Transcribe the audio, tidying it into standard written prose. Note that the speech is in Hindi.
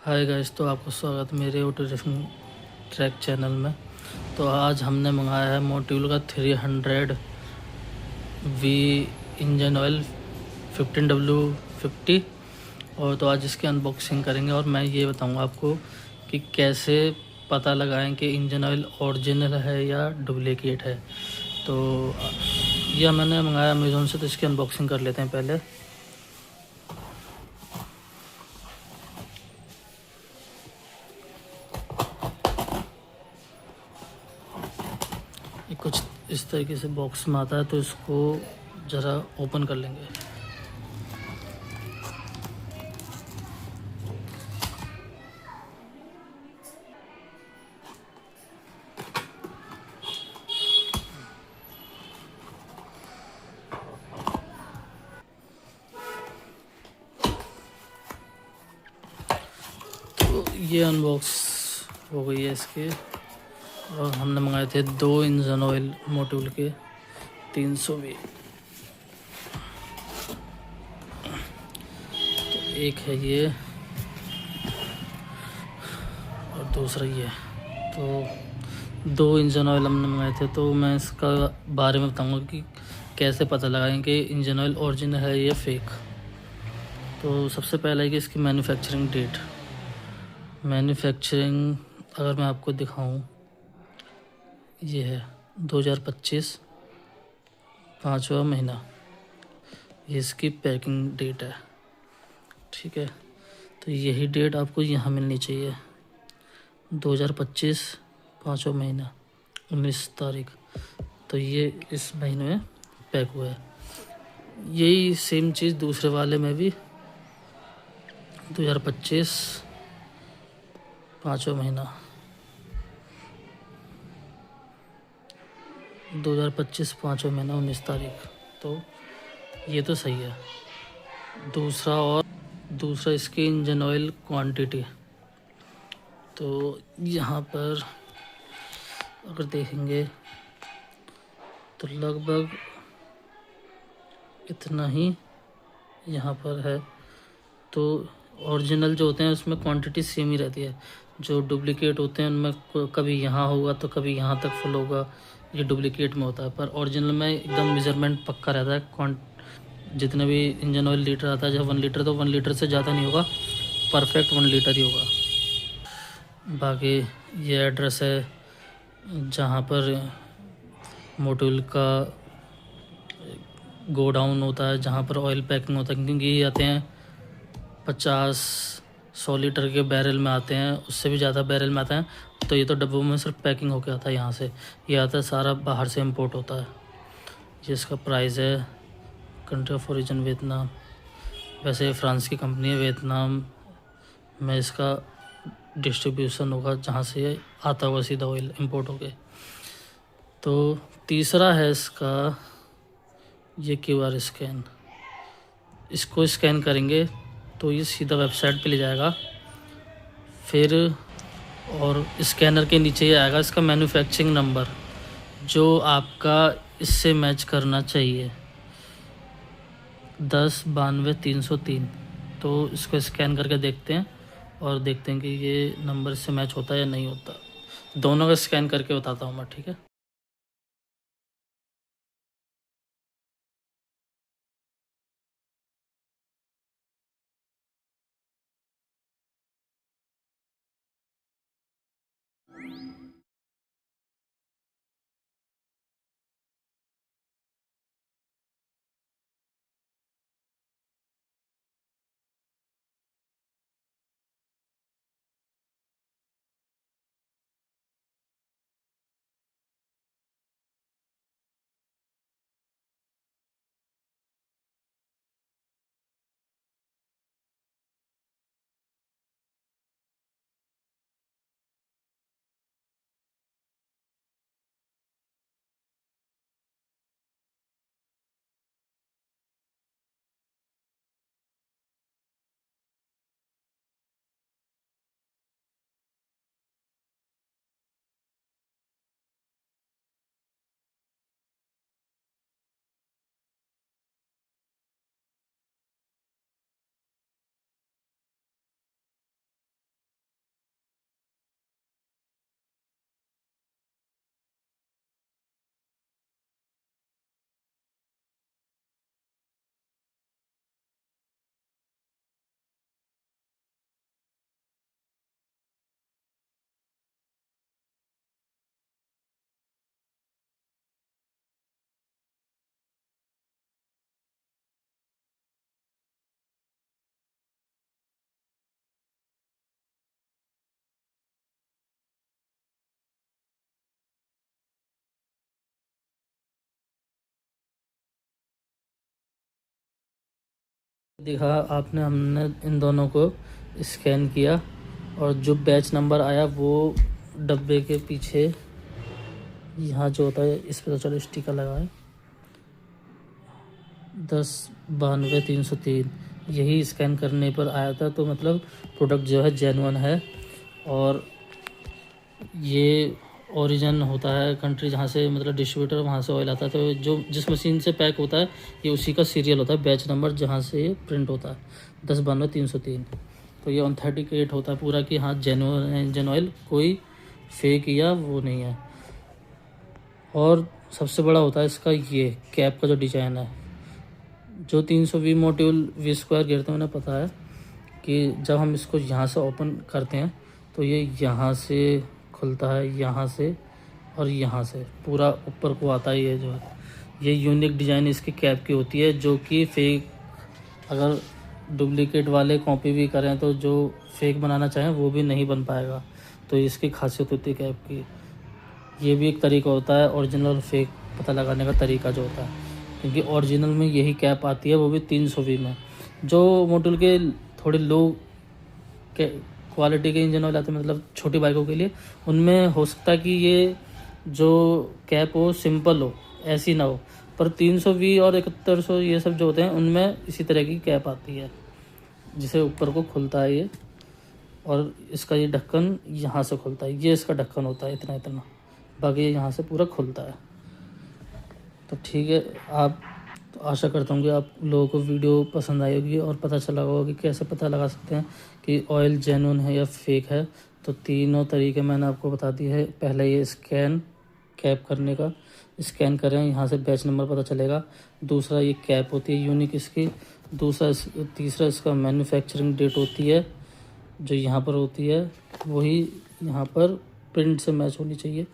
हाय गाइस, तो आपको स्वागत मेरे ऑटो ड्रिफ्टिंग ट्रैक चैनल में। तो आज हमने मंगाया है मोटोल का 300 वी इंजन ऑयल 15W50। और तो आज इसकी अनबॉक्सिंग करेंगे और मैं ये बताऊंगा आपको कि कैसे पता लगाएं कि इंजन ऑयल ओरिजिनल है या डुप्लीकेट है। तो यह मैंने मंगाया अमेज़ोन से, तो इसकी अनबॉक्सिंग कर लेते हैं पहले। ये कुछ इस तरीके से बॉक्स में आता है, तो इसको ज़रा ओपन कर लेंगे। तो ये अनबॉक्स हो गई है इसके। और हमने मंगाए थे 2 इंजन ऑयल मोटूल के 300 वी। तो एक है ये और दूसरा ये। तो 2 इंजन ऑयल हमने मंगाए थे, तो मैं इसका बारे में बताऊंगा कि कैसे पता लगाएं कि इंजन ऑयल ओरिजिनल है या फेक। तो सबसे पहला है कि इसकी मैन्युफैक्चरिंग डेट। मैन्युफैक्चरिंग अगर मैं आपको दिखाऊं, ये है 2025 5वां महीना, ये इसकी पैकिंग डेट है। ठीक है, तो यही डेट आपको यहाँ मिलनी चाहिए, 2025 5वां महीना 19 तारीख। तो ये इस महीने में पैक हुआ है। यही सेम चीज़ दूसरे वाले में भी 2025 5वां महीना 2025 5वां महीना 19 तारीख। तो ये तो सही है। दूसरा इसकी इंजन ऑयल क्वांटिटी। तो यहाँ पर अगर देखेंगे तो लगभग इतना ही यहाँ पर है। तो ओरिजिनल जो होते हैं उसमें क्वांटिटी सेम ही रहती है। जो डुप्लीकेट होते हैं उनमें कभी यहाँ होगा तो कभी यहाँ तक फुल होगा, ये डुप्लीकेट में होता है। पर ओरिजिनल में एकदम मेजरमेंट पक्का रहता है। जितने भी इंजन ऑयल लीटर आता है, जब 1 लीटर, तो 1 लीटर से ज़्यादा नहीं होगा, परफेक्ट 1 लीटर ही होगा। बाकी ये एड्रेस है जहाँ पर मोटूल का गोडाउन होता है, जहाँ पर ऑयल पैकिंग होता है। क्योंकि ये आते हैं 50-100 लीटर के बैरल में आते हैं, उससे भी ज़्यादा बैरल में आते हैं। तो ये तो डब्बों में सिर्फ पैकिंग होकर आता है यहाँ से। ये आता है सारा बाहर से इंपोर्ट होता है। ये इसका प्राइस है। Country of origin Vietnam. वैसे फ्रांस की कंपनी है, वियतनाम में इसका डिस्ट्रीब्यूशन होगा, जहाँ से ये आता होगा सीधा ऑयल इंपोर्ट होके। तो तीसरा है इसका ये QR स्कैन। इसको स्कैन करेंगे तो ये सीधा वेबसाइट पे ले जाएगा। फिर और स्कैनर के नीचे ये आएगा इसका मैन्युफैक्चरिंग नंबर, जो आपका इससे मैच करना चाहिए, 10-92-303। तो इसको स्कैन करके देखते हैं और देखते हैं कि ये नंबर इससे मैच होता है या नहीं होता। दोनों का स्कैन करके बताता हूँ मैं, ठीक है। देखा आपने, हमने इन दोनों को स्कैन किया और जो बैच नंबर आया वो डब्बे के पीछे यहाँ जो होता है इस पर तो चलो स्टिकर लगा है 1092-303, यही स्कैन करने पर आया था। तो मतलब प्रोडक्ट जो है जेन्युइन है और ये ओरिजिन होता है कंट्री जहाँ से मतलब डिस्ट्रीब्यूटर वहाँ से ऑयल आता है। तो जो जिस मशीन से पैक होता है ये उसी का सीरियल होता है, बैच नंबर जहाँ से ये प्रिंट होता है 1092-303। तो ये ऑथेंटिकेट होता है पूरा कि हाँ जेन्युइन इंजन ऑयल, कोई फेक या वो नहीं है। और सबसे बड़ा होता है इसका ये कैप का जो डिज़ाइन है, जो 320 मॉड्यूल वी स्क्वायर गिरते हैं उन्हें पता है कि जब हम इसको यहाँ से ओपन करते हैं तो ये यहाँ से खुलता है, यहाँ से और यहाँ से पूरा ऊपर को आता है। ये जो है ये यूनिक डिज़ाइन इसकी कैप की होती है, जो कि फेक अगर डुप्लीकेट वाले कॉपी भी करें तो जो फेक बनाना चाहें वो भी नहीं बन पाएगा। तो इसकी खासियत होती है कैप की। ये भी एक तरीका होता है ओरिजिनल और फेक पता लगाने का तरीका जो होता है, क्योंकि ओरिजिनल में यही कैप आती है, वो भी 320 में। जो मॉडल के थोड़े लो के क्वालिटी के इंजन ऑयल आते हैं, मतलब छोटी बाइकों के लिए, उनमें हो सकता है कि ये जो कैप हो सिंपल हो, ऐसी ना हो, पर 320 और 7100 ये सब जो होते हैं उनमें इसी तरह की कैप आती है, जिसे ऊपर को खुलता है ये, और इसका ये ढक्कन यहाँ से खुलता है। ये इसका ढक्कन होता है इतना इतना, बाकी ये यहाँ से पूरा खुलता है। तो ठीक है, आप तो आशा करता हूँ कि आप लोगों को वीडियो पसंद आई होगी और पता चला होगा कि कैसे पता लगा सकते हैं कि ऑयल जेन्युइन है या फेक है। तो तीनों तरीके मैंने आपको बता दिए है। पहले ये स्कैन कैप करने का, स्कैन करें यहाँ से बैच नंबर पता चलेगा। दूसरा ये कैप होती है यूनिक इसकी। तीसरा इसका मैन्युफैक्चरिंग डेट होती है जो यहाँ पर होती है, वही यहाँ पर प्रिंट से मैच होनी चाहिए।